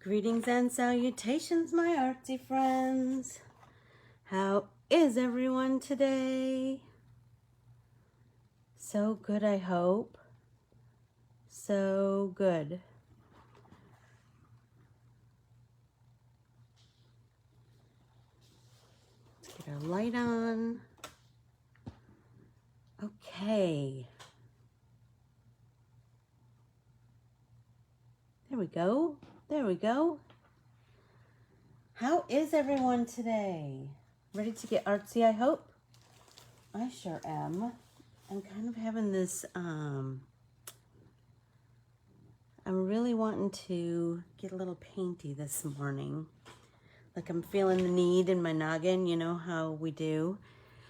Greetings and salutations, my artsy friends. How is everyone today? So good, I hope. So good. Let's get our light on. Okay. There we go. There we go. How is everyone today? Ready to get artsy, I hope? I sure am. I'm kind of having this, I'm really wanting to get a little painty this morning. Like I'm feeling the need in my noggin, you know how we do.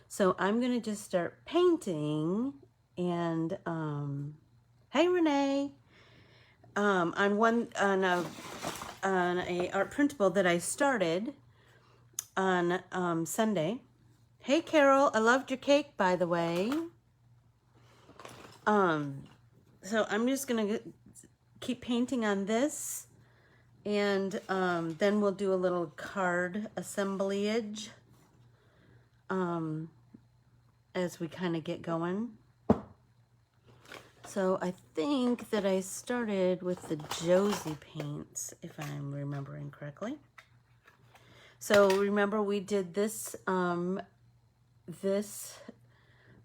So I'm gonna just start painting and, hey Renee, on a art printable that I started on Sunday. Hey Carol, I loved your cake, by the way. So I'm just gonna keep painting on this, and then we'll do a little card assemblage as we kind of get going. So I think that I started with the Josie paints, if I'm remembering correctly. So remember we did this this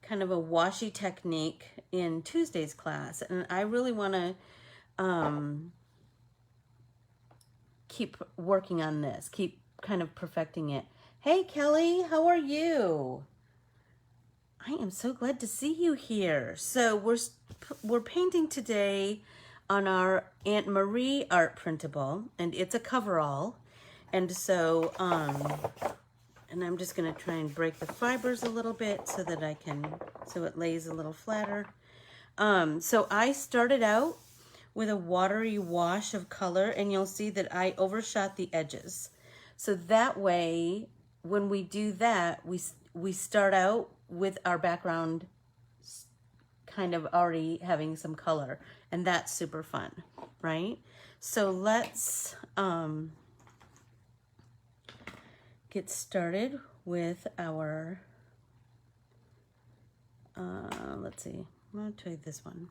kind of a washi technique in Tuesday's class, and I really want to keep working on this, keep kind of perfecting it. Hey Kelly, how are you? I am so glad to see you here. So we're painting today on our Aunt Marie art printable, and it's a coverall. And so and I'm just gonna try and break the fibers a little bit so that so it lays a little flatter. So I started out with a watery wash of color, and you'll see that I overshot the edges. So that way, when we do that, we start out with our background kind of already having some color, and that's super fun, right? So let's get started with our, let's see, I'm gonna try this one.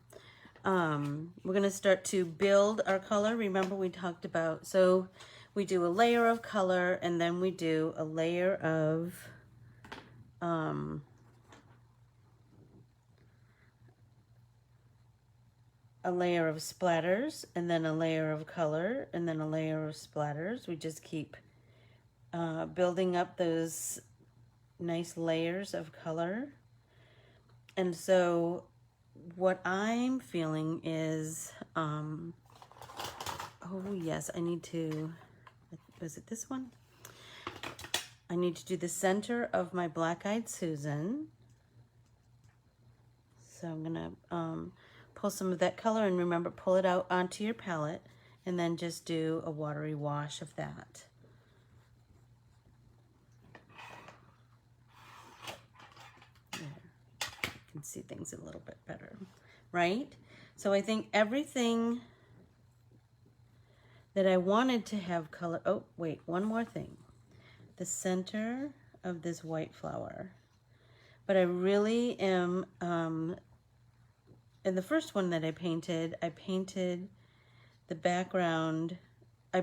We're gonna start to build our color. Remember we talked about, so we do a layer of color, and then we do a layer of splatters, and then a layer of color, and then a layer of splatters. We just keep building up those nice layers of color. And so what I'm feeling is, oh yes, I need to, was it this one? I need to do the center of my Black-Eyed Susan. So I'm gonna pull some of that color, and remember, pull it out onto your palette, and then just do a watery wash of that. Can see things a little bit better, right? So I think everything that I wanted to have color, oh wait, one more thing. The center of this white flower. But I really am, in the first one that I painted the background, I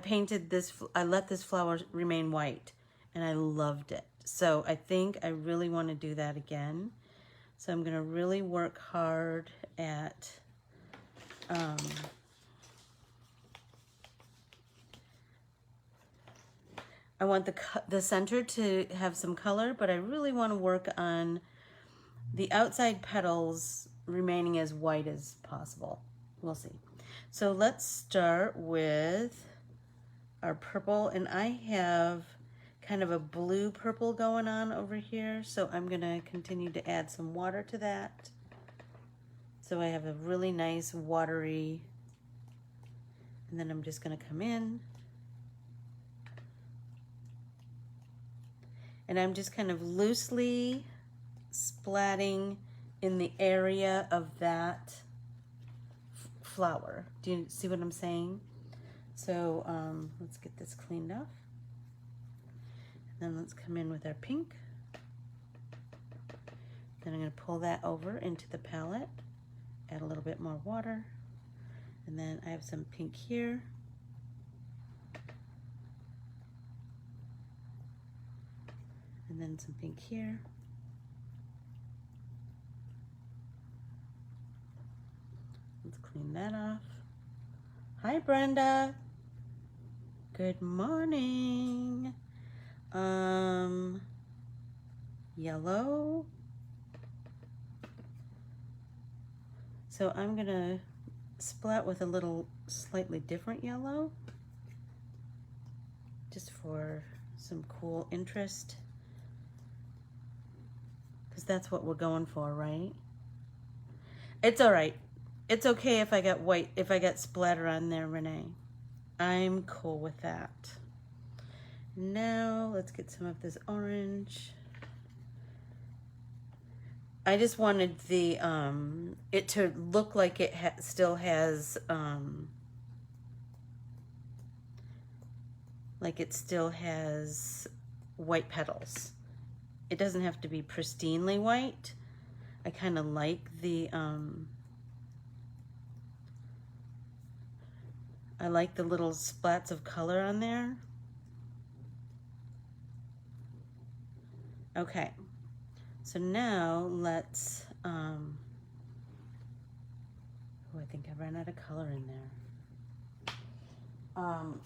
let this flower remain white, and I loved it. So I think I really want to do that again. So I'm going to really work hard at I want the center to have some color, but I really want to work on the outside petals remaining as white as possible. We'll see. So let's start with our purple, and I have kind of a blue purple going on over here, so I'm gonna continue to add some water to that. So I have a really nice watery, and then I'm just gonna come in, and I'm just kind of loosely splatting in the area of that flower. Do you see what I'm saying? So let's get this cleaned off. And then let's come in with our pink. Then I'm going to pull that over into the palette, add a little bit more water, and then I have some pink here. And then some pink here. Let's clean that off. Hi, Brenda. Good morning. Yellow. So I'm gonna splat with a little slightly different yellow, just for some cool interest, because that's what we're going for, right? It's all right. It's okay if I got white, if I got splatter on there, Renee. I'm cool with that. Now let's get some of this orange. I just wanted the it to look like it still has white petals. It doesn't have to be pristinely white. I kind of like the I like the little splats of color on there. Okay. So now let's, oh, I think I ran out of color in there.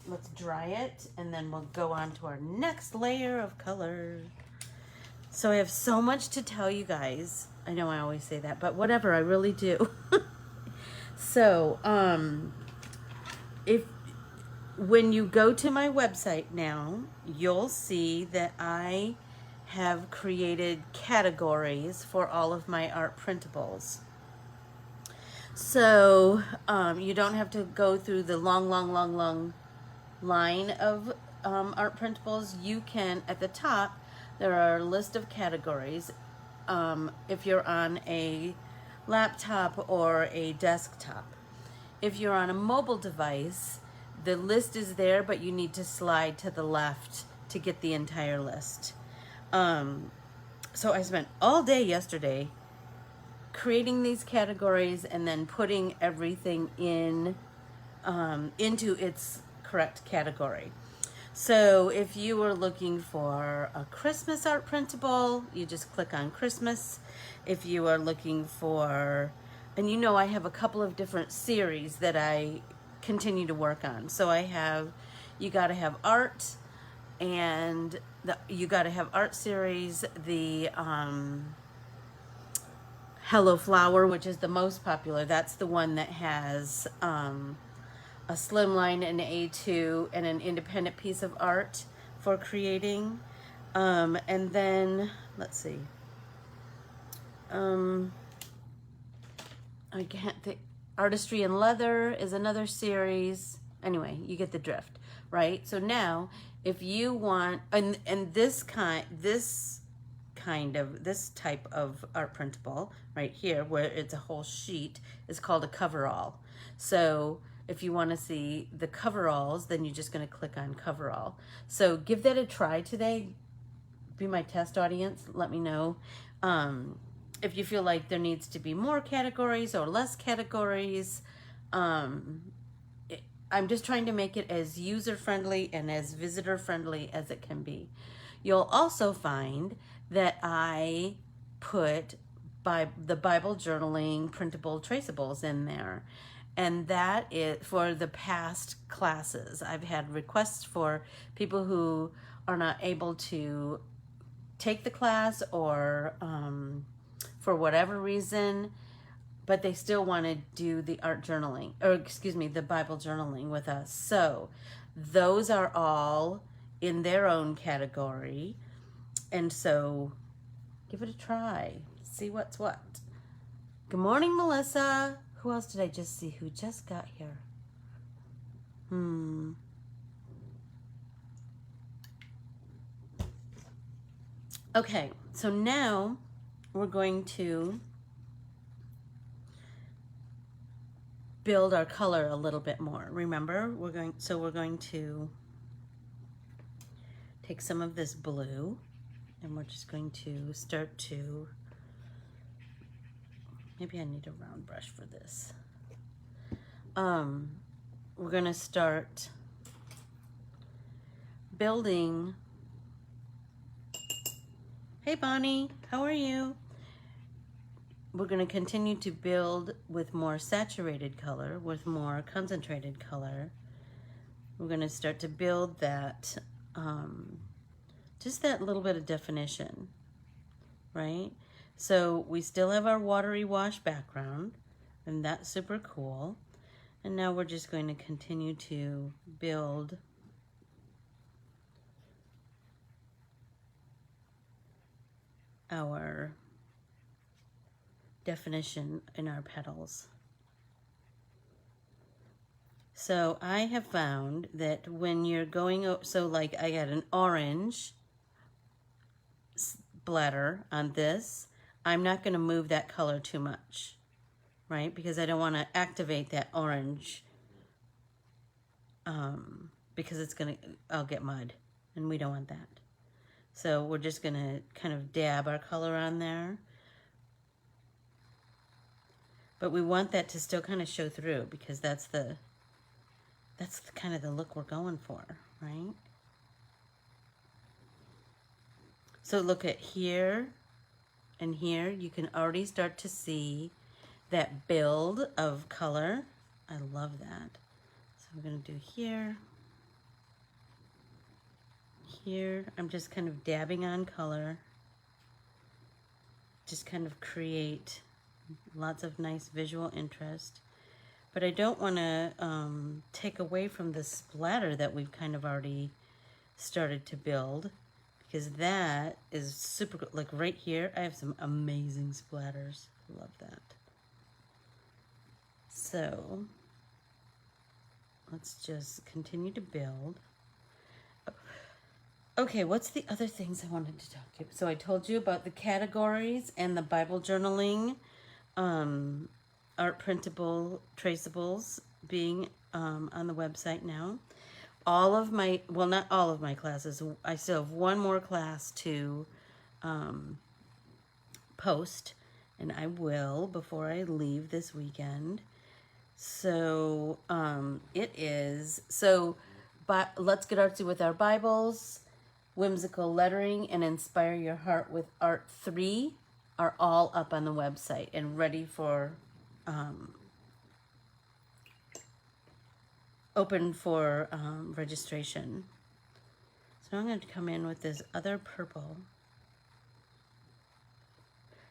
Let's dry it, and then we'll go on to our next layer of color. So I have so much to tell you guys. I know I always say that, but whatever, I really do. So, when you go to my website now, you'll see that I have created categories for all of my art printables. So you don't have to go through the long line of art printables. You can, at the top, there are a list of categories. If you're on a laptop or a desktop. If you're on a mobile device, the list is there, but you need to slide to the left to get the entire list. So I spent all day yesterday creating these categories and then putting everything in into its correct category. So if you were looking for a Christmas art printable, you just click on Christmas. If you are looking for, and you know I have a couple of different series that I continue to work on. So I have, you gotta have art, and you gotta have art series, the Hello Flower, which is the most popular. That's the one that has a slimline, an A2, and an independent piece of art for creating. And then, let's see. I can't think. Artistry and Leather is another series. Anyway, you get the drift, right? So now, if you want, and this type of art printable right here, where it's a whole sheet, is called a coverall. So if you want to see the coveralls, then you're just going to click on coverall. So give that a try today. Be my test audience. Let me know if you feel like there needs to be more categories or less categories. I'm just trying to make it as user-friendly and as visitor-friendly as it can be. You'll also find that I put the Bible journaling printable traceables in there. And that is for the past classes. I've had requests for people who are not able to take the class or for whatever reason, but they still want to do the art journaling, or excuse me, the Bible journaling with us. So those are all in their own category. And so give it a try. See what's what. Good morning, Melissa. Who else did I just see who just got here? Okay, so now we're going to build our color a little bit more. Remember, we're going to take some of this blue, and we're just going to start to, maybe I need a round brush for this. We're gonna start building. Hey Bonnie, how are you? We're going to continue to build with more saturated color, with more concentrated color. We're going to start to build that, just that little bit of definition, right? So we still have our watery wash background, and that's super cool. And now we're just going to continue to build our definition in our petals. So I have found that when you're going, so like I got an orange splatter on this, I'm not going to move that color too much, right? Because I don't want to activate that orange, because it's going to, I'll get mud, and we don't want that. So we're just going to kind of dab our color on there. But we want that to still kind of show through, because that's kind of the look we're going for, right? So look at here and here, you can already start to see that build of color. I love that. So we're gonna do here, here. I'm just kind of dabbing on color, just kind of create lots of nice visual interest. But I don't want to take away from the splatter that we've kind of already started to build, because that is super good. Like right here, I have some amazing splatters. Love that. So let's just continue to build. Okay, what's the other things I wanted to talk to you about? So I told you about the categories and the Bible journaling, art printable traceables being on the website now. All of my, well, not all of my classes. I still have one more class to post, and I will before I leave this weekend. So it is, but let's get artsy with our Bibles. Whimsical lettering and Inspire Your Heart with Art 3 are all up on the website and ready for open for registration. So now I'm going to come in with this other purple.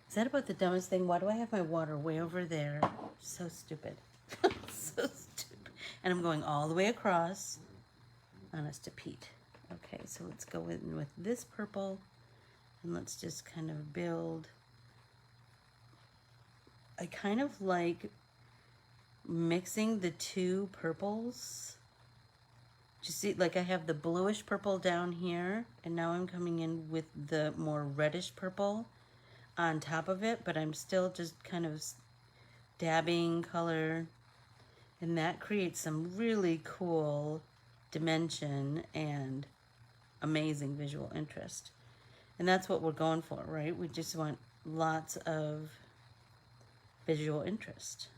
Is that about the dumbest thing? Why do I have my water way over there? So stupid. So stupid. And I'm going all the way across. Honest to Pete. Okay, so let's go in with this purple, and let's just kind of build. I kind of like mixing the two purples. You see, like I have the bluish purple down here, and now I'm coming in with the more reddish purple on top of it, but I'm still just kind of dabbing color, and that creates some really cool dimension and amazing visual interest. And that's what we're going for, right? We just want lots of visual interest.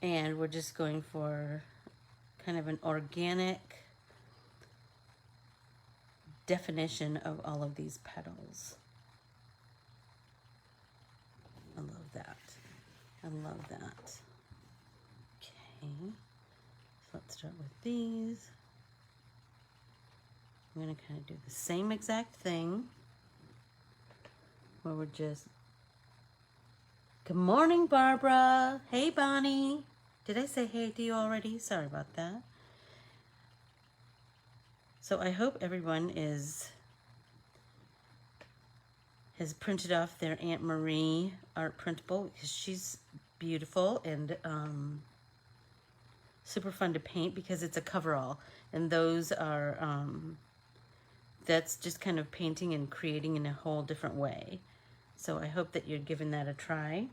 And we're just going for kind of an organic definition of all of these petals. I love that. I love that. Okay, so let's start with these. I'm going to kind of do the same exact thing where we're just, good morning, Barbara. Hey, Bonnie. Did I say hey to you already? Sorry about that. So I hope everyone has printed off their Aunt Marie art printable, because she's beautiful and super fun to paint because it's a coverall, and those are that's just kind of painting and creating in a whole different way. So I hope that you're giving that a try.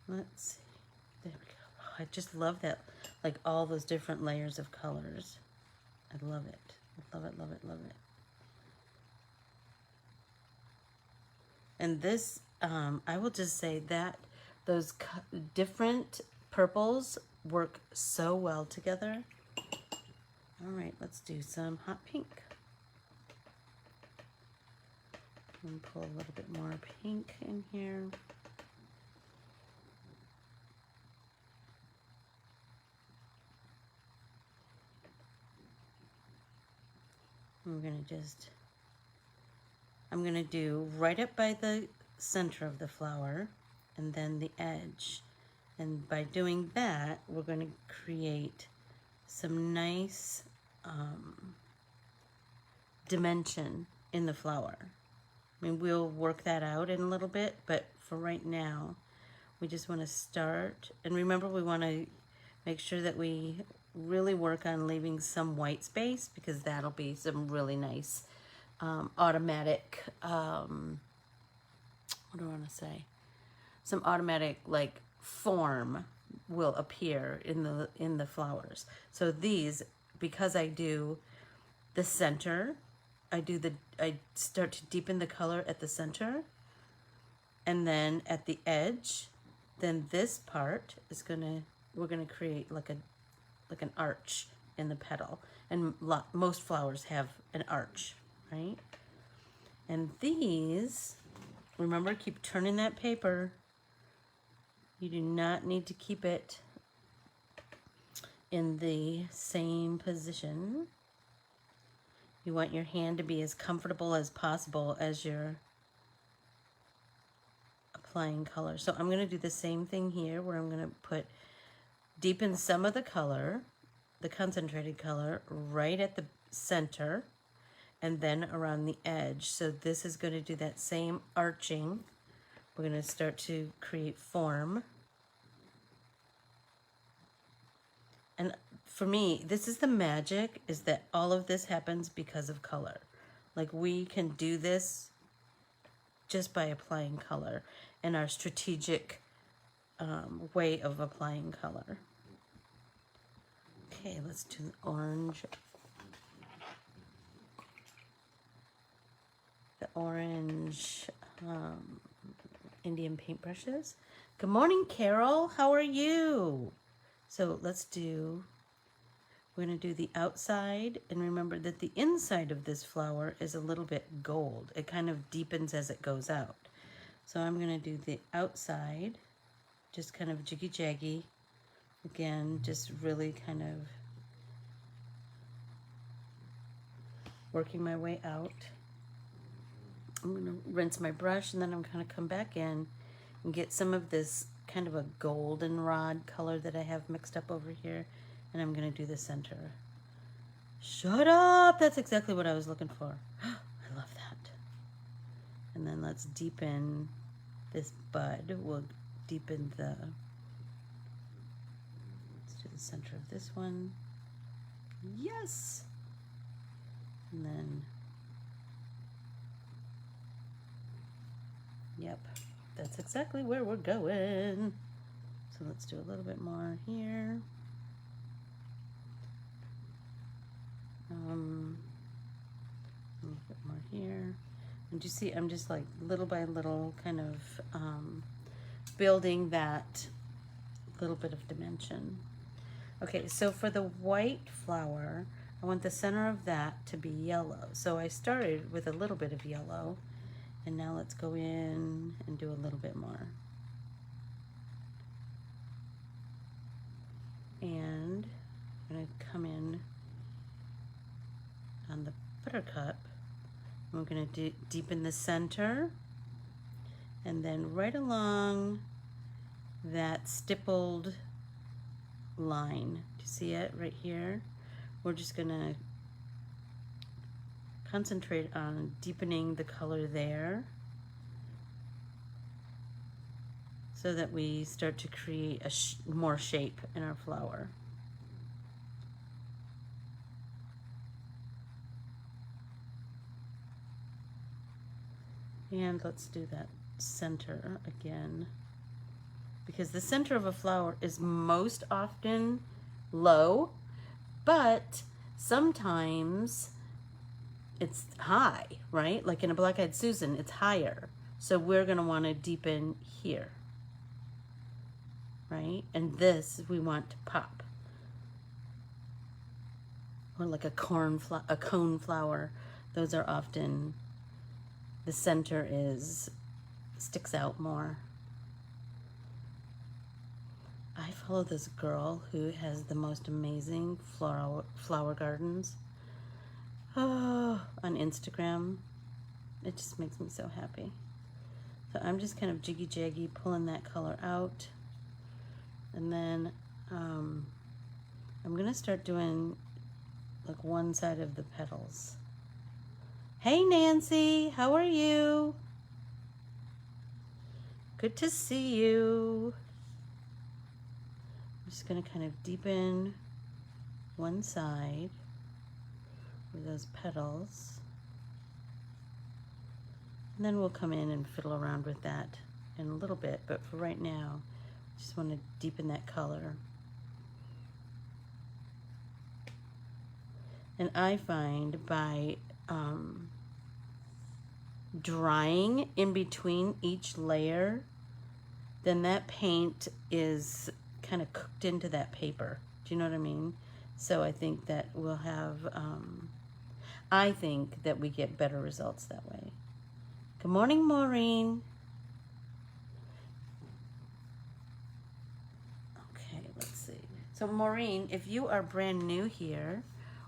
Let's see. There we go. Oh, I just love that, like all those different layers of colors. I love it. I love it, love it, love it. And this, I will just say that those different purples work so well together. All right, let's do some hot pink. And pull a little bit more pink in here. I'm gonna do right up by the center of the flower and then the edge. And by doing that, we're gonna create some nice dimension in the flower. I mean, we'll work that out in a little bit, but for right now, we just wanna start. And remember, we wanna make sure that we really work on leaving some white space, because that'll be some really nice automatic, what do I want to say? Some automatic like form will appear in the flowers. So these, because I do the center, I start to deepen the color at the center, and then at the edge, then this part is we're gonna create like an arch in the petal, and most flowers have an arch, right? And these, remember, keep turning that paper. You do not need to keep it in the same position. You want your hand to be as comfortable as possible as you're applying color. So I'm gonna do the same thing here, where I'm gonna deepen some of the color, the concentrated color, right at the center and then around the edge. So this is going to do that same arching. We're going to start to create form. And for me, this is the magic, is that all of this happens because of color. Like, we can do this just by applying color and our strategic way of applying color. Okay, let's do the orange. The orange Indian paintbrushes. Good morning, Carol. How are you? So we're going to do the outside, and remember that the inside of this flower is a little bit gold. It kind of deepens as it goes out. So I'm going to do the outside, just kind of jiggy-jaggy. Again, just really kind of working my way out. I'm going to rinse my brush, and then I'm going to come back in and get some of this kind of a goldenrod color that I have mixed up over here, and I'm going to do the center. Shut up! That's exactly what I was looking for. I love that. And then let's deepen this bud. We'll deepen let's do the center of this one. Yes! And then, yep, that's exactly where we're going. So let's do a little bit more here. A little bit more here. And you see, I'm just like little by little kind of building that little bit of dimension. Okay, so for the white flower, I want the center of that to be yellow. So I started with a little bit of yellow, and now let's go in and do a little bit more. And I'm going to come in on the buttercup. We're going to deepen the center, and then right along that stippled line. Do you see it right here? We're just going to concentrate on deepening the color there. so that we start to create more shape in our flower. And let's do that center again, because the center of a flower is most often low, but sometimes it's high, right? Like in a Black-Eyed Susan, it's higher. So we're gonna wanna deepen here, right? And this we want to pop. Or like a cone flower. Those are often, the center sticks out more. I follow this girl who has the most amazing flower gardens. Oh, on Instagram. It just makes me so happy. So I'm just kind of jiggy-jaggy pulling that color out. And then I'm gonna start doing like one side of the petals. Hey Nancy, how are you? Good to see you. I'm just gonna kind of deepen one side with those petals. And then we'll come in and fiddle around with that in a little bit, but for right now, I just want to deepen that color. And I find by drying in between each layer, then that paint is kind of cooked into that paper. Do you know what I mean? So I think that we'll have, I think that we get better results that way. Good morning, Maureen. Okay, let's see. So Maureen, if you are brand new here,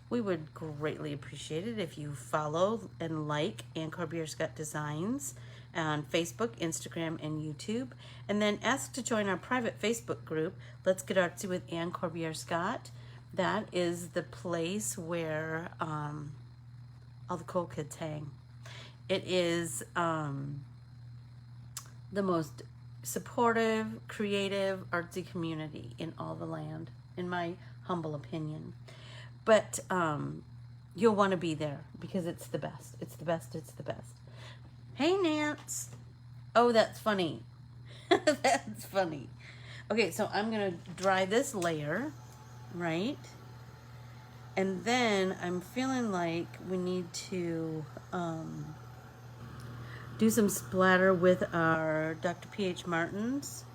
we would greatly appreciate it if you follow and like Ann Corbiere-Scott Designs on Facebook, Instagram, and YouTube. And then ask to join our private Facebook group, Let's Get Artsy with Ann Corbiere-Scott. That is the place where all the cool kids hang. It is the most supportive, creative, artsy community in all the land, in my humble opinion. But you'll want to be there because it's the best. It's the best. It's the best. Hey, Nance. Oh, that's funny. That's funny. Okay, so I'm going to dry this layer, right? And then I'm feeling like we need to do some splatter with our Dr. P.H. Martins.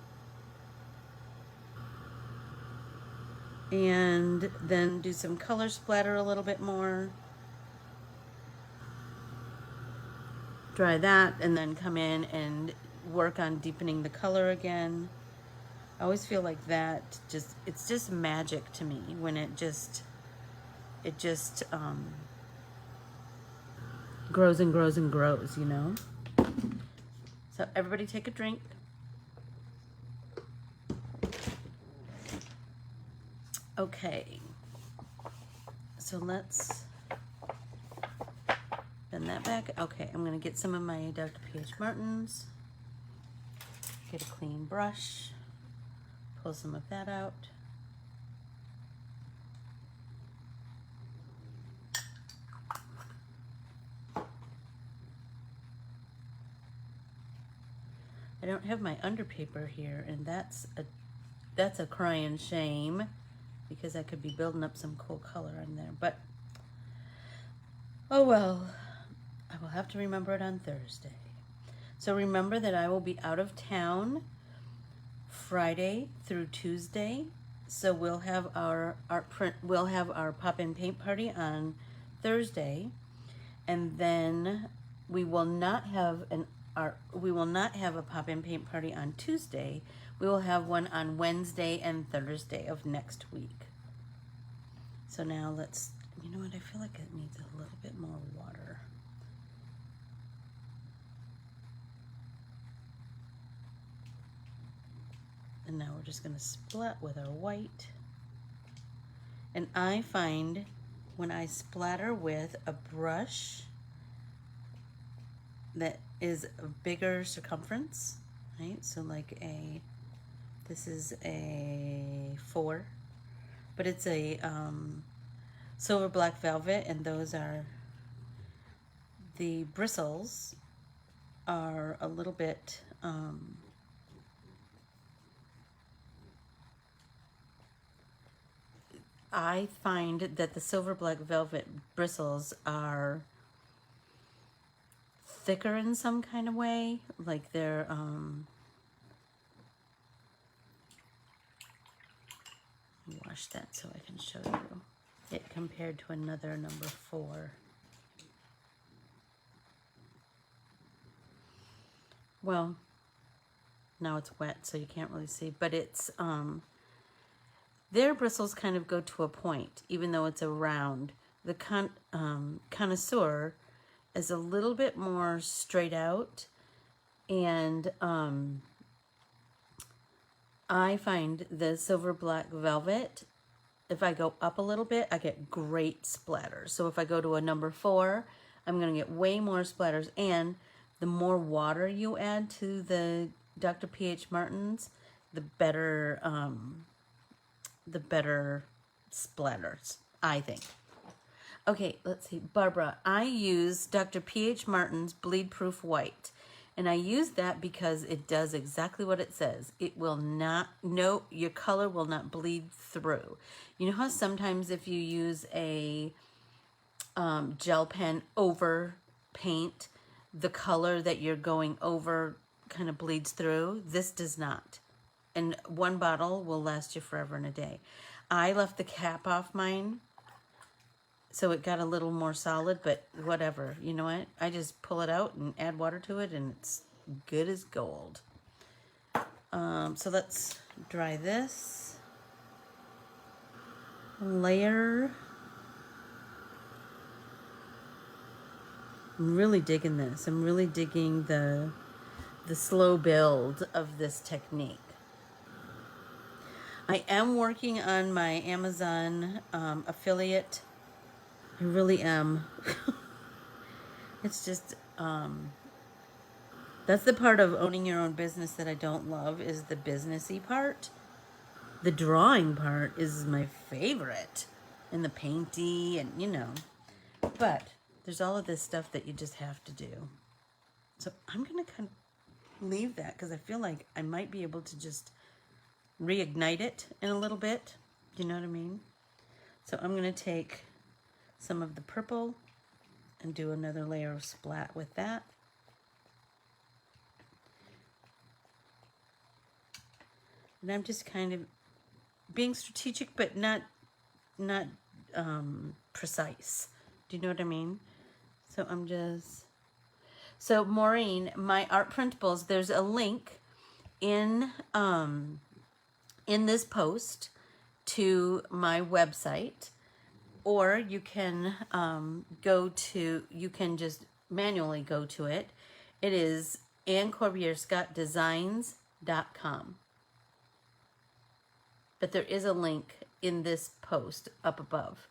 And then do some color splatter a little bit more. Dry that and then come in and work on deepening the color again. I always feel like that it's just magic to me when it just grows and grows and grows, you know? So everybody take a drink. Okay, so let's bend that back. Okay, I'm gonna get some of my Dr. P.H. Martins, get a clean brush, pull some of that out. I don't have my underpaper here, and that's a crying shame, because I could be building up some cool color in there, but oh well, I will have to remember it on Thursday. So remember that I will be out of town Friday through Tuesday, so we'll have our pop-in paint party on Thursday, and then we will not have a pop-in paint party on Tuesday. We will have one on Wednesday and Thursday of next week. So now let's, you know what, I feel like it needs a little bit more water. And now we're just gonna splat with our white. And I find when I splatter with a brush that is a bigger circumference, right? So like this is a 4, but it's a silver black velvet, and those are, the bristles are a little bit, I find that the silver black velvet bristles are thicker in some kind of way, like they're, wash that so I can show you it compared to another number 4. Well, now it's wet, so you can't really see, but it's, their bristles kind of go to a point, even though it's a round. The connoisseur is a little bit more straight out, and I find the silver black velvet, if I go up a little bit, I get great splatters. So if I go to a number 4, I'm going to get way more splatters, and the more water you add to the Dr. P.H. Martin's, the better splatters, I think. Okay, let's see. Barbara, I use Dr. P.H. Martin's Bleed Proof White. And I use that because it does exactly what it says. It will not, no, your color will not bleed through. You know how sometimes if you use a gel pen over paint, the color that you're going over kind of bleeds through? This does not. And one bottle will last you forever and a day. I left the cap off mine, so it got a little more solid, but whatever. You know what? I just pull it out and add water to it, and it's good as gold. So let's dry this. Layer. I'm really digging this. I'm really digging the slow build of this technique. I am working on my Amazon affiliate. I really am. It's just, that's the part of owning your own business that I don't love, is the businessy part. The drawing part is my favorite, and the painty, and you know. But there's all of this stuff that you just have to do. So I'm going to kind of leave that because I feel like I might be able to just reignite it in a little bit. You know what I mean? So I'm going to take some of the purple and do another layer of splat with that. And I'm just kind of being strategic, but not precise. Do you know what I mean? So I'm just, so Maureen, my art printables, there's a link in this post to my website, or you can you can just manually go to it. It is Corbiere-Scott but there is a link in this post up above.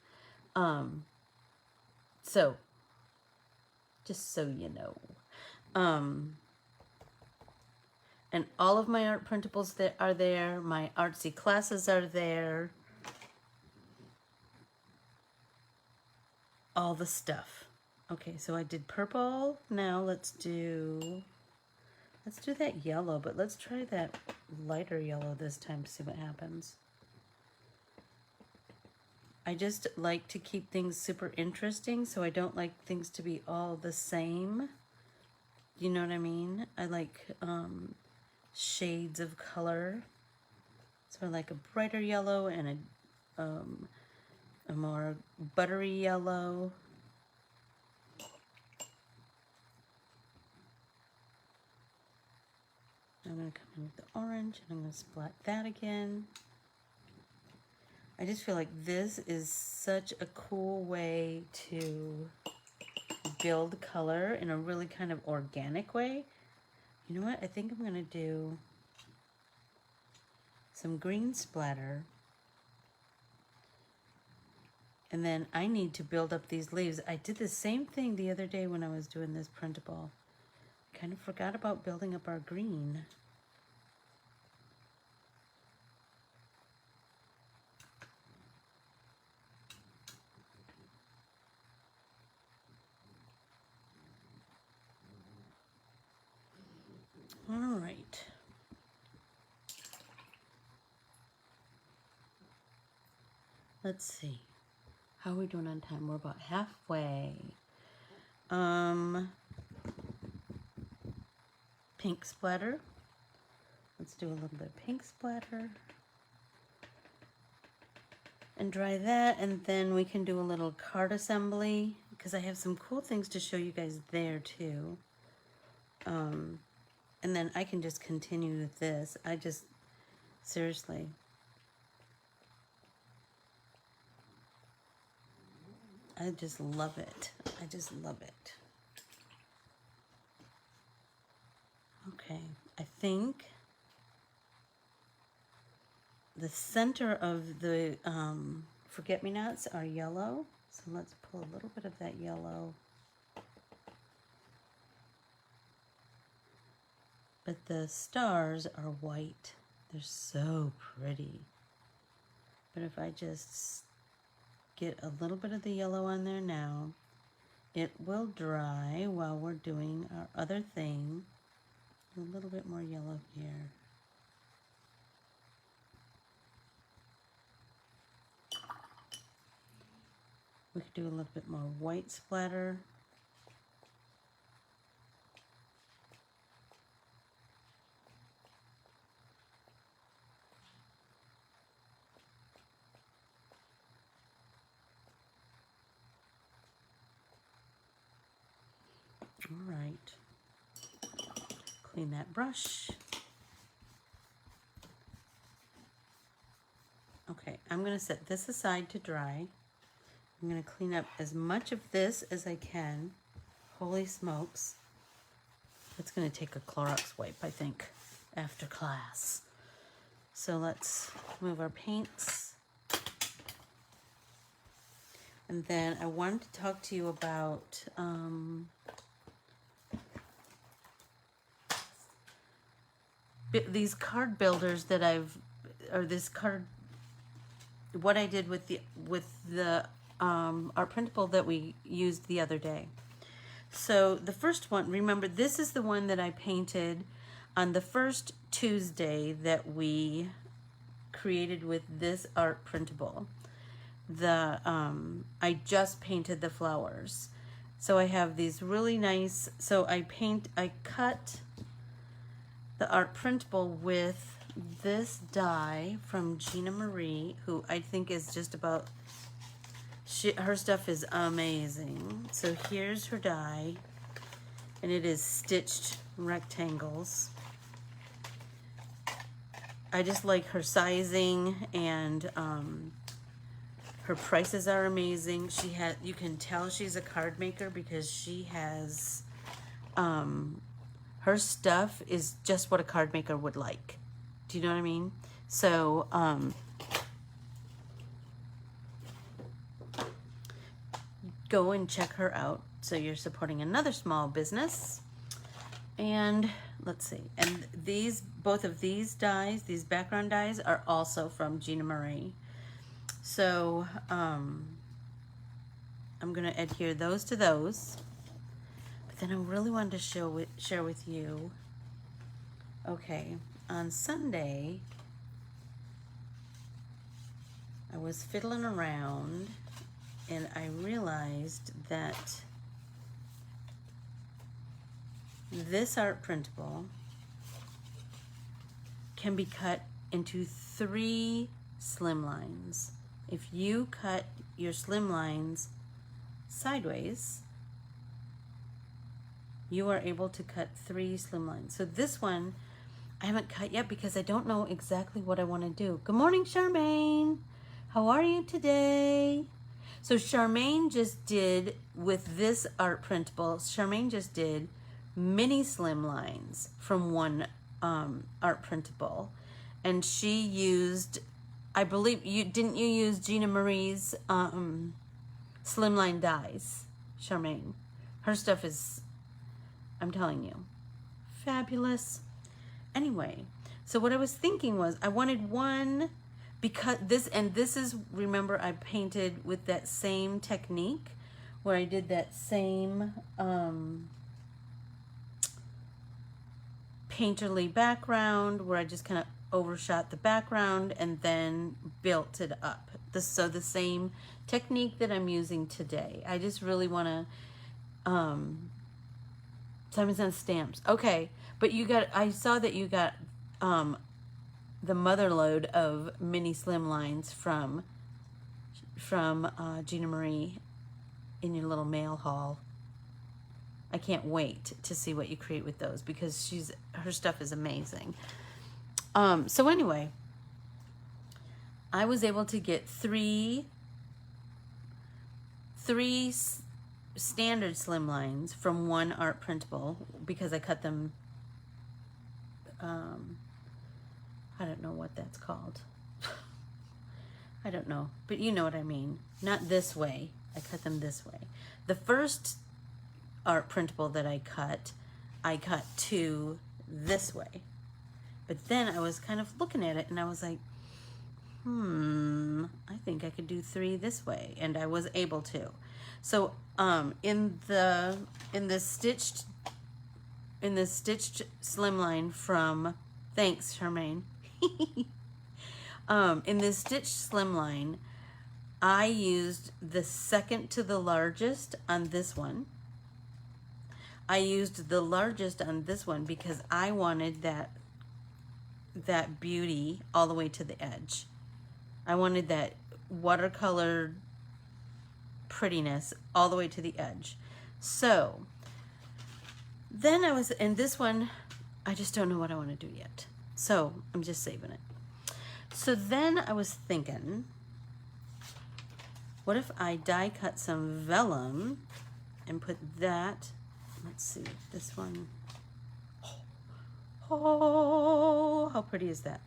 So just so you know. And all of my art printables that are there, my artsy classes are there. All the stuff. Okay, so I did purple. Now let's do that yellow, but let's try that lighter yellow this time to see what happens. I just like to keep things super interesting, so I don't like things to be all the same. You know what I mean? I like shades of color. So I like a brighter yellow and a more buttery yellow. I'm going to come in with the orange, and I'm going to splat that again. I just feel like this is such a cool way to build color in a really kind of organic way. You know what? I think I'm going to do some green splatter. And then I need to build up these leaves. I did the same thing the other day when I was doing this printable. Kind of forgot about building up our green. let's see. How are we doing on time? We're about halfway. Pink splatter. Let's do a little bit of pink splatter. And dry that, and then we can do a little card assembly, because I have some cool things to show you guys there too. And then I can just continue with this. Seriously. I just love it. I just love it. Okay, I think the center of the forget-me-nots are yellow. So let's pull a little bit of that yellow. But the stars are white. They're so pretty. But if I just get a little bit of the yellow on there now, it will dry while we're doing our other thing. A little bit more yellow here. We could do a little bit more white splatter. All right. Clean that brush. Okay, I'm going to set this aside to dry. I'm going to clean up as much of this as I can. Holy smokes. It's going to take a Clorox wipe, I think, after class. So let's move our paints. And then I wanted to talk to you about these card builders that what I did with the art printable that we used the other day. So the first one, remember, this is the one that I painted on the first Tuesday that we created with this art printable. I just painted the flowers. So I have these really nice, so I cut the art printable with this die from Gina Marie, who I think is just about, her stuff is amazing. So here's her die, and it is stitched rectangles. I just like her sizing, and her prices are amazing. You can tell she's a card maker because she has, her stuff is just what a card maker would like. Do you know what I mean? So, go and check her out. So you're supporting another small business. And let's see. And both of these dies, these background dies, are also from Gina Marie. So, I'm going to adhere those to those. But then I really wanted to share with you. Okay, on Sunday, I was fiddling around and I realized that this art printable can be cut into 3 slim lines. If you cut your slim lines sideways, you are able to cut 3 slim lines. So this one I haven't cut yet because I don't know exactly what I want to do. Good morning, Charmaine. How are you today? So Charmaine just did, with this art printable, Charmaine just did mini slim lines from one art printable. And she used, I believe, didn't you use Gina Marie's slimline dies, Charmaine? Her stuff is, I'm telling you, fabulous. Anyway, so what I was thinking was I wanted one, because this is, remember, I painted with that same technique where I did that same painterly background where I just kind of overshot the background and then built it up. So the same technique that I'm using today. I just really want to, Simon's on stamps. Okay, but I saw that you got the mother load of mini slim lines from Gina Marie in your little mail haul. I can't wait to see what you create with those because her stuff is amazing. So anyway, I was able to get three standard slim lines from one art printable because I cut them, I don't know what that's called. I don't know, but you know what I mean. Not this way. I cut them this way. The first art printable that I cut two this way. But then I was kind of looking at it and I was like, I think I could do three this way. And I was able to. So in this stitched slimline from, thanks Charmaine. In this stitched slimline, I used the second to the largest on this one. I used the largest on this one because I wanted that beauty all the way to the edge. I wanted that watercolor prettiness all the way to the edge. So then in this one, I just don't know what I want to do yet. So I'm just saving it. So then I was thinking, what if I die cut some vellum and put that, let's see, this one. Oh, how pretty is that?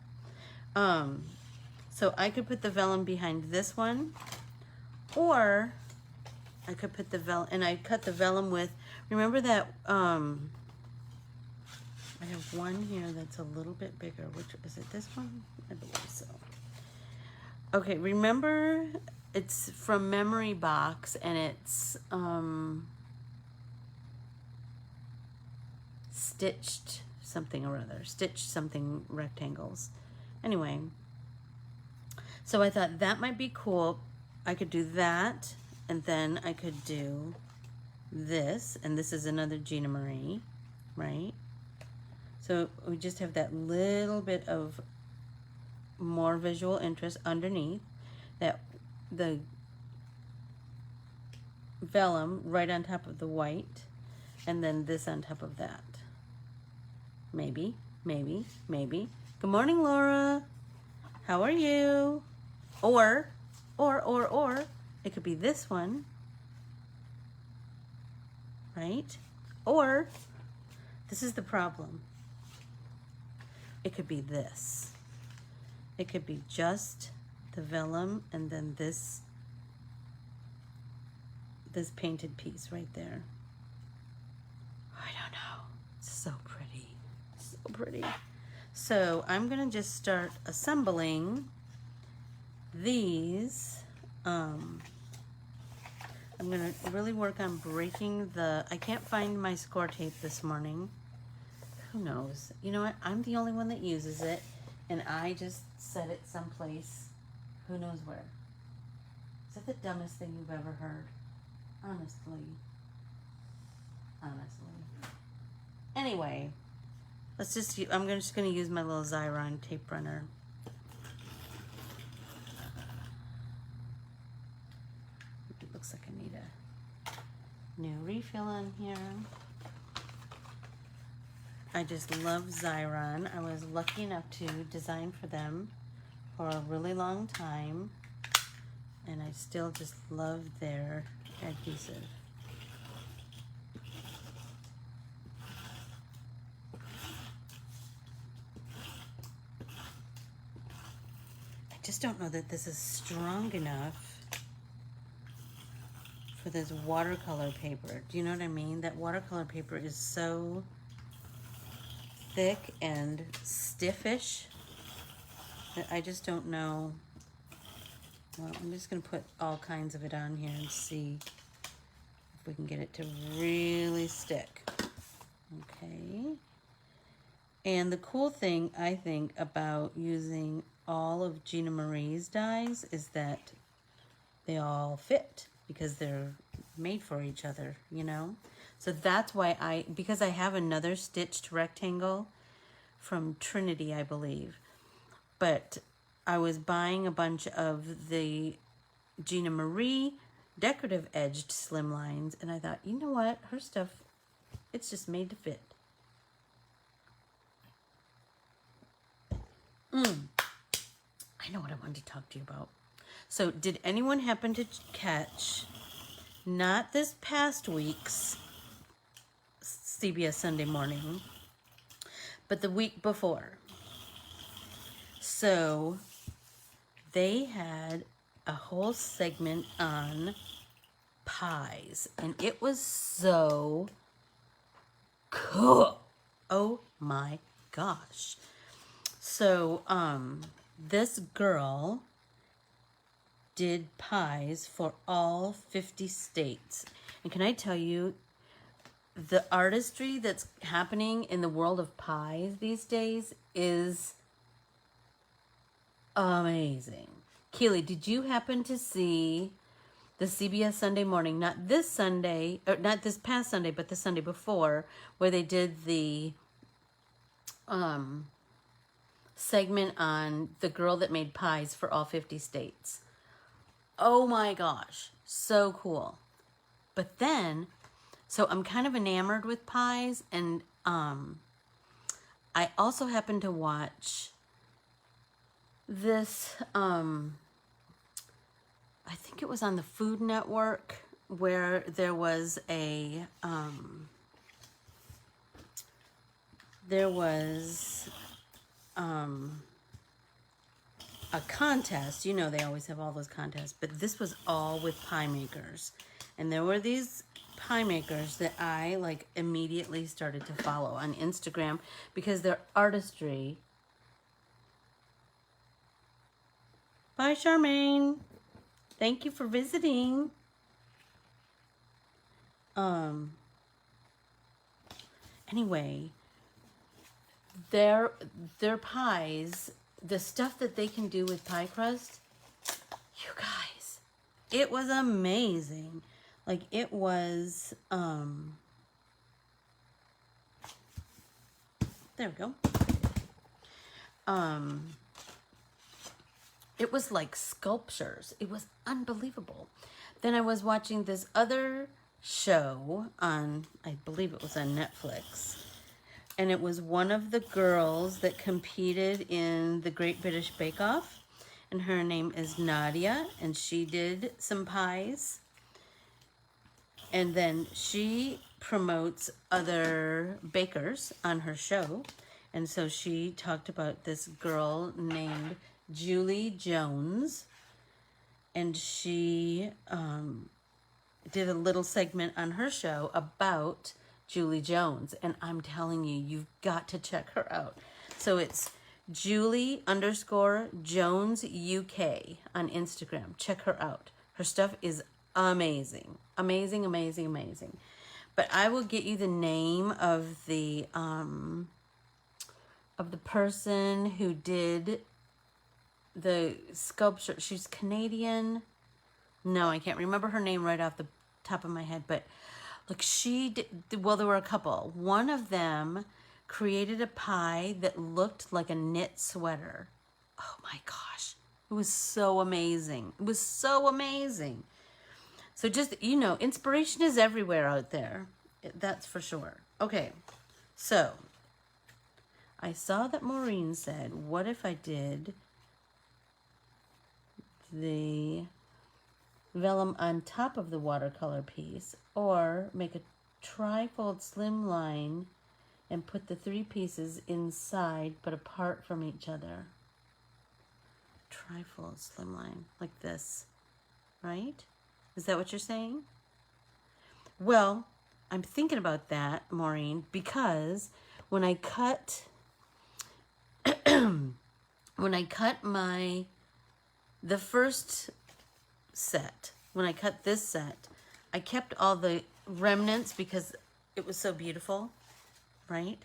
So I could put the vellum behind this one, or I could put the vellum, and I cut the vellum with, remember that, I have one here that's a little bit bigger. Which, is it this one? I believe so. Okay, remember it's from Memory Box, and it's stitched something or other. Stitched something rectangles. Anyway, so I thought that might be cool. I could do that, and then I could do this, and this is another Gina Marie, right? So we just have that little bit of more visual interest underneath, that the vellum right on top of the white, and then this on top of that. Maybe, maybe, maybe. Good morning, Laura. How are you? Or, it could be this one, right? Or, this is the problem. It could be this. It could be just the vellum and then this painted piece right there. I don't know. It's so pretty. So pretty. So I'm gonna just start assembling these. I'm gonna really work on breaking I can't find my score tape this morning. Who knows? You know what? I'm the only one that uses it, and I just set it someplace. Who knows where? Is that the dumbest thing you've ever heard? Honestly. Anyway, I'm just gonna use my little Xyron tape runner. It looks like I need a new refill on here. I just love Xyron. I was lucky enough to design for them for a really long time, and I still just love their adhesive. I just don't know that this is strong enough for this watercolor paper. Do you know what I mean? That watercolor paper is so thick and stiffish that I just don't know. Well, I'm just going to put all kinds of it on here and see if we can get it to really stick. Okay. And the cool thing, I think, about using all of Gina Marie's dies is that they all fit because they're made for each other, you know? So that's why because I have another stitched rectangle from Trinity, I believe. But I was buying a bunch of the Gina Marie decorative edged slimlines, and I thought, you know what? Her stuff, it's just made to fit. I know what I wanted to talk to you about. So did anyone happen to catch, not this past week's CBS Sunday Morning, but the week before? So they had a whole segment on pies, and it was so cool. Oh my gosh. So this girl did pies for all 50 states. And can I tell you, the artistry that's happening in the world of pies these days is amazing. Keely, did you happen to see the CBS Sunday Morning, not this Sunday, or not this past Sunday, but the Sunday before, where they did the segment on the girl that made pies for all 50 states? Oh my gosh, so cool. But then, so I'm kind of enamored with pies, and I also happened to watch this, I think it was on the Food Network, where there was a contest. You know, they always have all those contests, but this was all with pie makers. And there were these pie makers that I like immediately started to follow on Instagram because their artistry. Bye, Charmaine. Thank you for visiting. Anyway, their pies, the stuff that they can do with pie crust, you guys, it was amazing. Like, it was, there we go. It was like sculptures. It was unbelievable. Then I was watching this other show on, I believe it was on Netflix. And it was one of the girls that competed in the Great British Bake Off. And her name is Nadia. And she did some pies. And then she promotes other bakers on her show. And so she talked about this girl named Julie Jones, and she did a little segment on her show about Julie Jones, and I'm telling you, you've got to check her out. So it's Julie_Jones UK on Instagram. Check her out. Her stuff is amazing. Amazing, amazing, amazing. But I will get you the name of the person who did the sculpture. She's Canadian. No, I can't remember her name right off the top of my head, but look, she did, well, there were a couple. One of them created a pie that looked like a knit sweater. Oh my gosh. It was so amazing. It was so amazing. So just, you know, inspiration is everywhere out there. That's for sure. Okay. So I saw that Maureen said, what if I did the vellum on top of the watercolor piece, or make a tri-fold slim line and put the 3 pieces inside but apart from each other. Tri-fold slim line, like this, right? Is that what you're saying? Well, I'm thinking about that, Maureen, because when I cut the first set, when I cut this set, I kept all the remnants because it was so beautiful, right?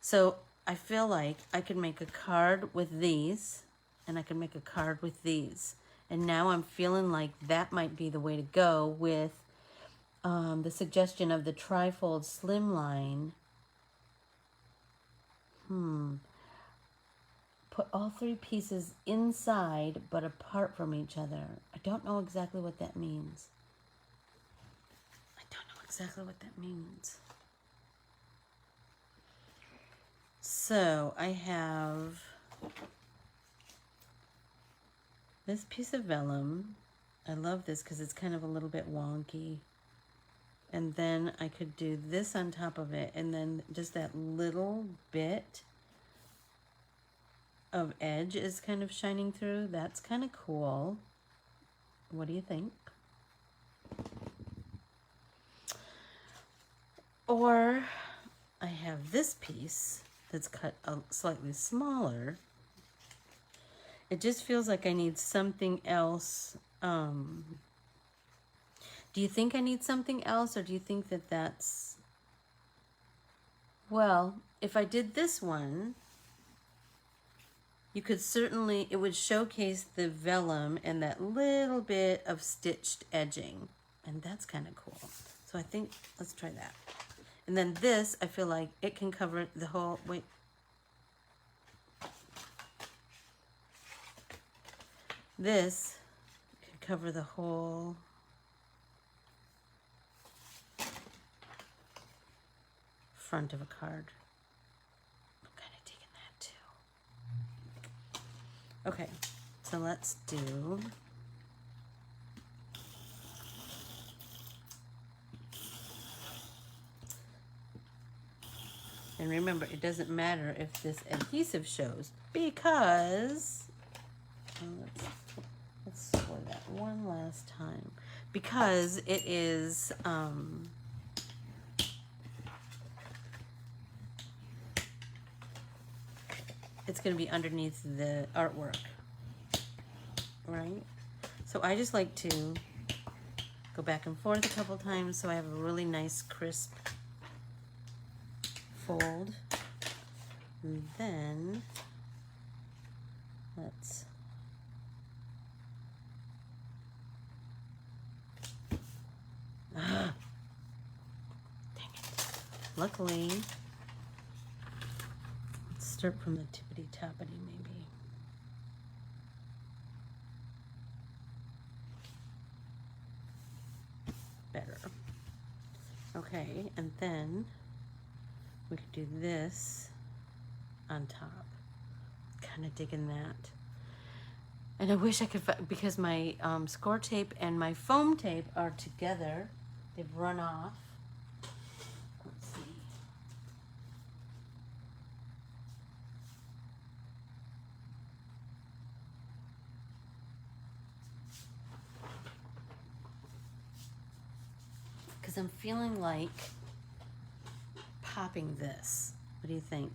So I feel like I could make a card with these, and I could make a card with these. And now I'm feeling like that might be the way to go with the suggestion of the trifold slimline. Put all three pieces inside but apart from each other. I don't know exactly what that means. So I have this piece of vellum. I love this because it's kind of a little bit wonky. And then I could do this on top of it, and then just that little bit of edge is kind of shining through. That's kind of cool. What do you think? Or I have this piece that's cut slightly smaller. It just feels like I need something else. Do you think I need something else, or do you think that that's... Well, if I did this one, you could certainly, it would showcase the vellum and that little bit of stitched edging. And that's kind of cool. So I think, let's try that. And then this, I feel like it can cover the whole, wait. This can cover the whole front of a card. I'm kind of digging that too. Okay, so let's do and remember, it doesn't matter if this adhesive shows because let's score that one last time because it is it's going to be underneath the artwork, right? So I just like to go back and forth a couple times so I have a really nice crisp fold. And then let's dang it. Luckily, let's start from the tippity toppity maybe. Better. Okay, and then we could do this on top. Kind of digging that. And I wish I could, because my score tape and my foam tape are together. They've run off. Let's see. Because I'm feeling like popping this. What do you think?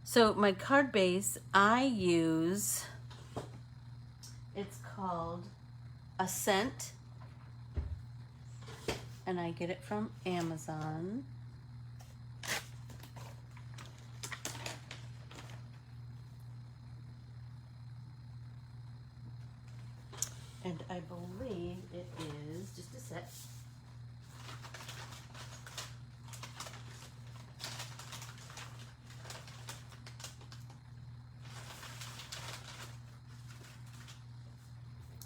So my card base, I use, it's called Ascent, and I get it from Amazon. And I believe it is, just a sec.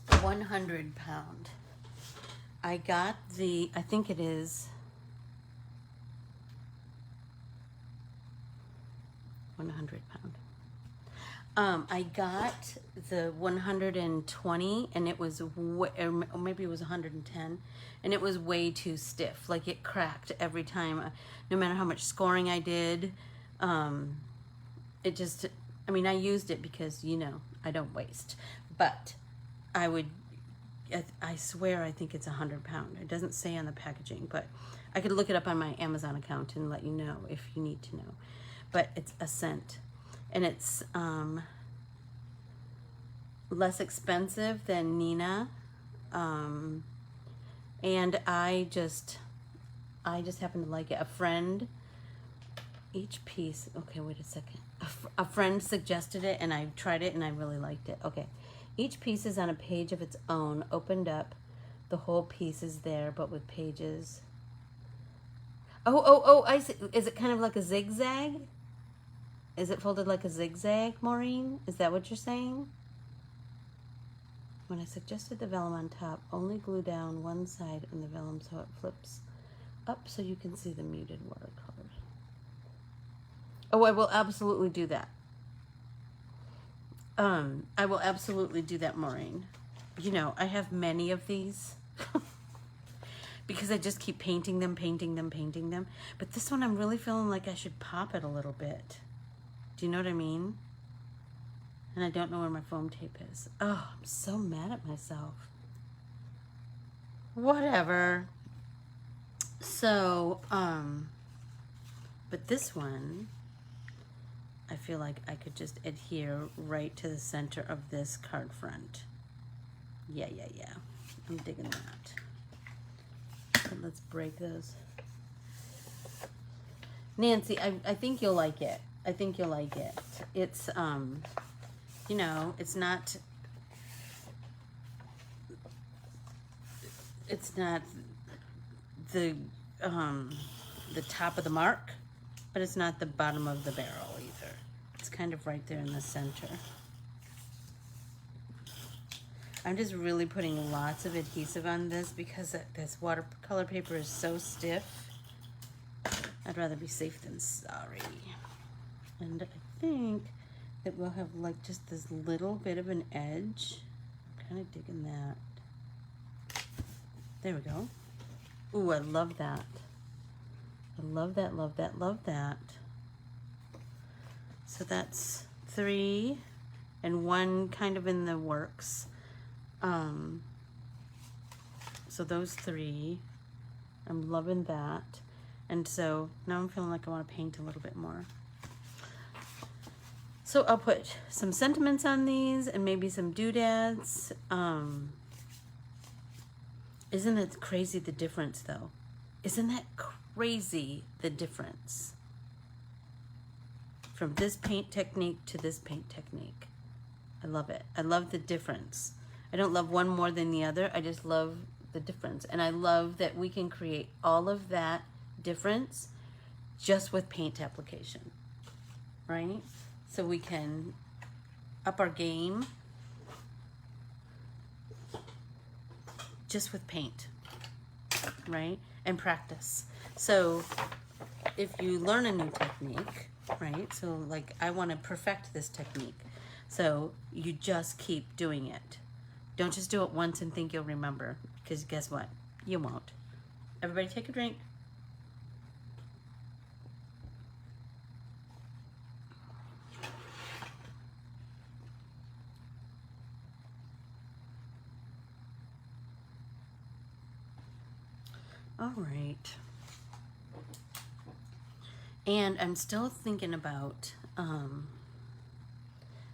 £100. I got the, I think it is 100 pound. I got the 120 and it was, or maybe it was 110, and it was way too stiff. Like it cracked every time, no matter how much scoring I did. It just, I mean, I used it because, you know, I don't waste, but I would, I swear I think it's 100 pound. It doesn't say on the packaging, but I could look it up on my Amazon account and let you know if you need to know. But it's Ascent, and it's less expensive than Nina, and I just happen to like it. A friend Each piece, okay, wait a second. A friend suggested it and I tried it and I really liked it. Okay, each piece is on a page of its own, opened up. The whole piece is there, but with pages. Oh, I see. Is it kind of like a zigzag? Is it folded like a zigzag, Maureen? Is that what you're saying? When I suggested the vellum on top, only glue down one side in the vellum so it flips up so you can see the muted watercolor. Oh, I will absolutely do that. I will absolutely do that, Maureen. You know, I have many of these because I just keep painting them. But this one I'm really feeling like I should pop it a little bit. Do you know what I mean? And I don't know where my foam tape is. Oh, I'm so mad at myself. Whatever. So, but this one, I feel like I could just adhere right to the center of this card front. Yeah. I'm digging that. So let's break those. Nancy, I think you'll like it. I think you'll like it. It's, you know, it's not the top of the mark, but it's not the bottom of the barrel either. It's kind of right there in the center. I'm just really putting lots of adhesive on this because this watercolor paper is so stiff. I'd rather be safe than sorry. And I think that we'll have like just this little bit of an edge. I'm kind of digging that. There we go. Ooh, I love that. I love that, love that, love that. So that's 3 and 1 kind of in the works. So those 3, I'm loving that. And so now I'm feeling like I want to paint a little bit more. So I'll put some sentiments on these and maybe some doodads. Isn't it crazy the difference though? Isn't that crazy the difference? From this paint technique to this paint technique. I love it. I love the difference. I don't love one more than the other. I just love the difference. And I love that we can create all of that difference just with paint application, right? So we can up our game just with paint, right? And practice. So if you learn a new technique, right? So like I want to perfect this technique. So you just keep doing it. Don't just do it once and think you'll remember, because guess what? You won't. Everybody take a drink. All right. And I'm still thinking about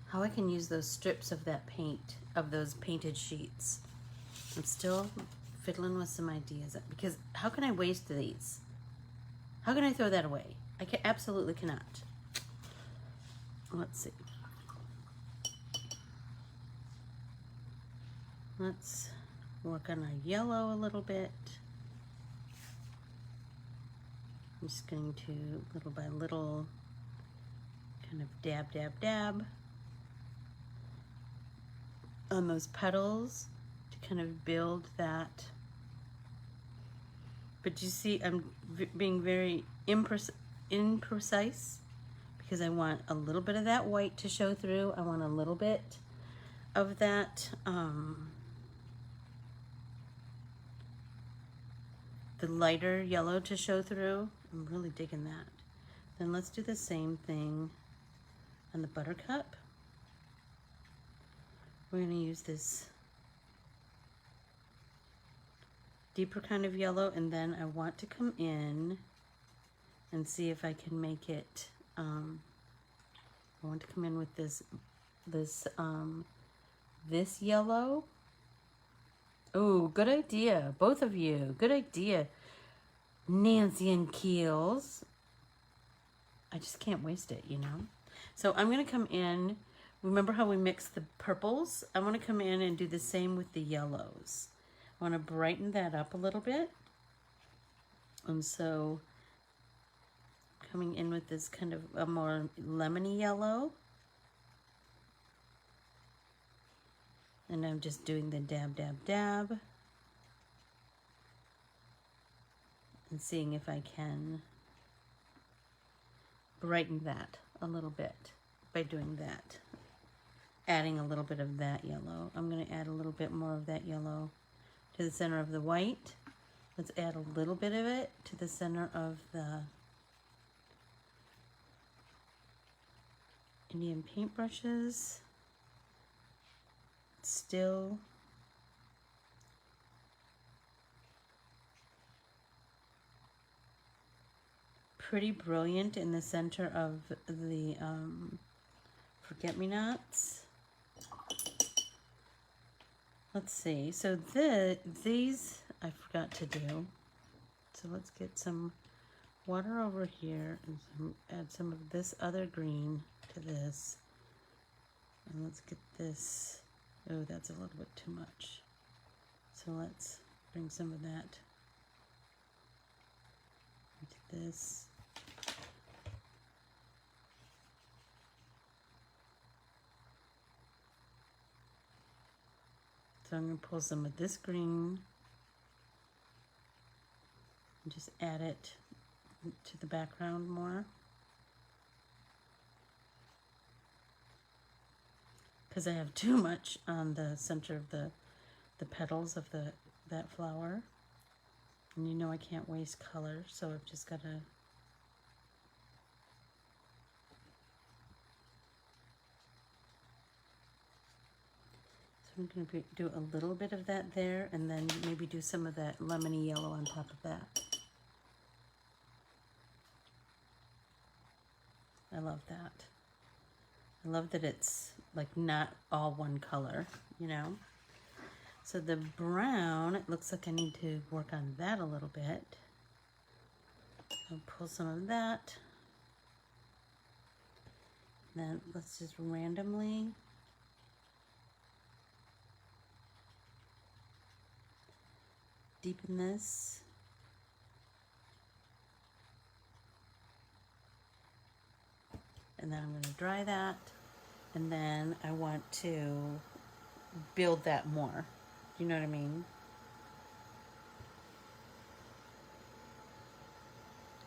how I can use those strips of that paint, of those painted sheets. I'm still fiddling with some ideas, because how can I waste these? How can I throw that away? I absolutely cannot. Let's see. Let's work on our yellow a little bit. I'm just going to, little by little, kind of dab, dab, dab on those petals to kind of build that. But you see, I'm being very imprecise because I want a little bit of that white to show through. I want a little bit of that the lighter yellow to show through. I'm really digging that. Then let's do the same thing on the buttercup. We're going to use this deeper kind of yellow, and then I want to come in and see if I can make it, I want to come in with this yellow. Oh, good idea. Both of you. Good idea. Nancy and Keels. I just can't waste it, you know? So I'm going to come in, remember how we mixed the purples? I want to come in and do the same with the yellows. I want to brighten that up a little bit. And so coming in with this kind of a more lemony yellow. And I'm just doing the dab, dab, dab. And seeing if I can brighten that a little bit by doing that. Adding a little bit of that yellow. I'm going to add a little bit more of that yellow to the center of the white. Let's add a little bit of it to the center of the Indian paintbrushes. Still pretty brilliant in the center of the forget-me-nots. Let's see, so these I forgot to do. So let's get some water over here and add some of this other green to this. And let's get this, oh, that's a little bit too much. So let's bring some of that into this. So I'm going to pull some of this green and just add it to the background more. Because I have too much on the center of the petals of that flower. And you know I can't waste color, so I've just got to I'm going to do a little bit of that there, and then maybe do some of that lemony yellow on top of that. I love that. I love that it's like not all one color, you know. So the brown, it looks like I need to work on that a little bit. I'll pull some of that. Then let's just randomly deepen this. And then I'm going to dry that. And then I want to build that more. Do you know what I mean?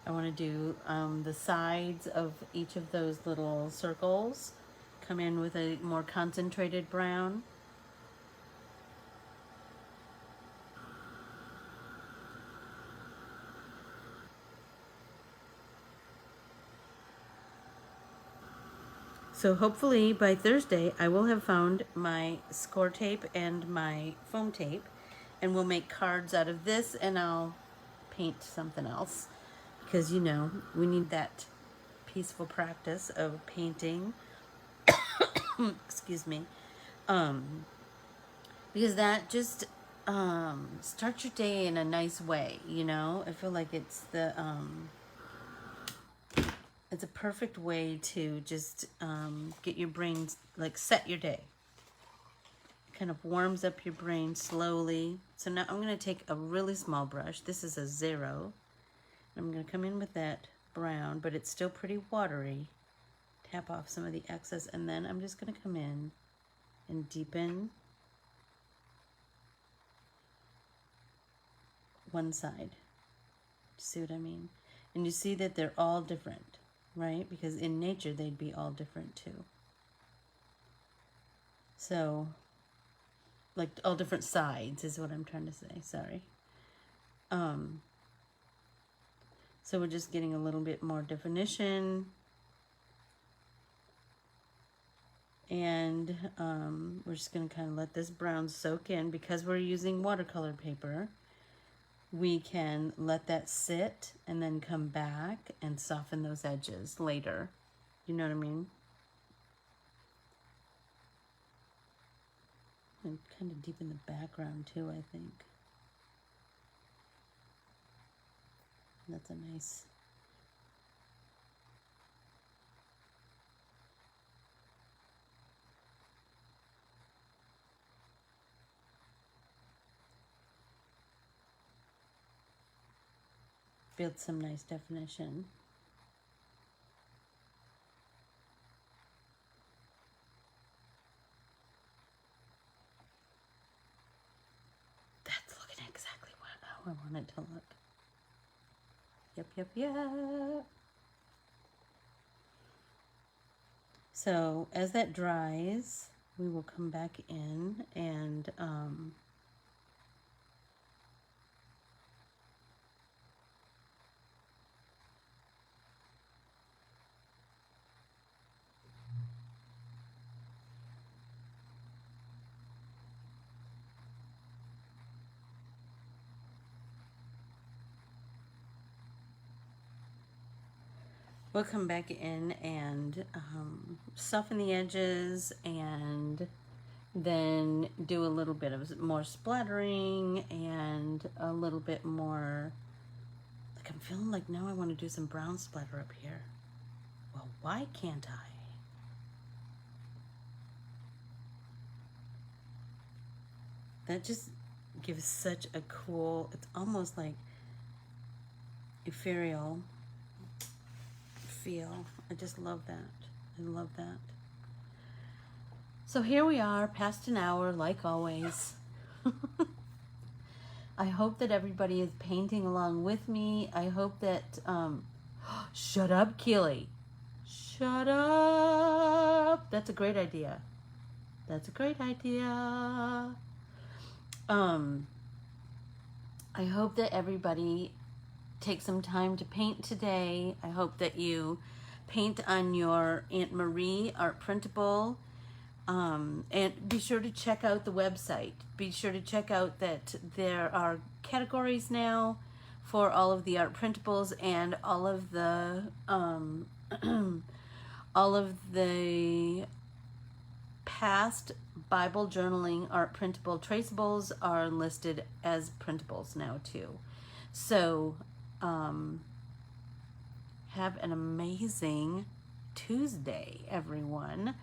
I want to do the sides of each of those little circles. Come in with a more concentrated brown. So hopefully by Thursday I will have found my score tape and my foam tape, and we'll make cards out of this, and I'll paint something else, because you know we need that peaceful practice of painting. Excuse me, because that just starts your day in a nice way. You know, I feel like it's the it's a perfect way to just get your brain, like, set your day. Kind of warms up your brain slowly. So now I'm going to take a really small brush. This is a 0. I'm going to come in with that brown, but it's still pretty watery. Tap off some of the excess, and then I'm just going to come in and deepen one side. See what I mean? And you see that they're all different, right? Because in nature they'd be all different too. So, like, all different sides is what I'm trying to say, sorry. So we're just getting a little bit more definition. And we're just gonna kind of let this brown soak in. Because we're using watercolor paper, we can let that sit and then come back and soften those edges later. You know what I mean? And kind of deepen the background too, I think. That's a nice build some nice definition. That's looking exactly how I want it to look. Yep. So as that dries, we will come back in and we'll come back in and soften the edges and then do a little bit of more splattering and a little bit more, like I'm feeling like now I want to do some brown splatter up here. Well, why can't I? That just gives such a cool, it's almost like ethereal feel. I just love that. I love that. So here we are, past an hour, like always. I hope that everybody is painting along with me. I hope that, shut up, Keely. Shut up. That's a great idea. That's a great idea. I hope that everybody takes some time to paint today. I hope that you paint on your Aunt Marie art printable. And be sure to check out the website. Be sure to check out that there are categories now for all of the art printables and all of the past Bible journaling art printable traceables are listed as printables now too. So have an amazing Tuesday, everyone.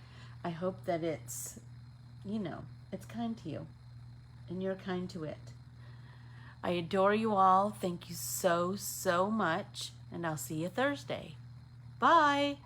I hope that it's, it's kind to you and you're kind to it. I adore you all. Thank you so, so much. And I'll see you Thursday. Bye.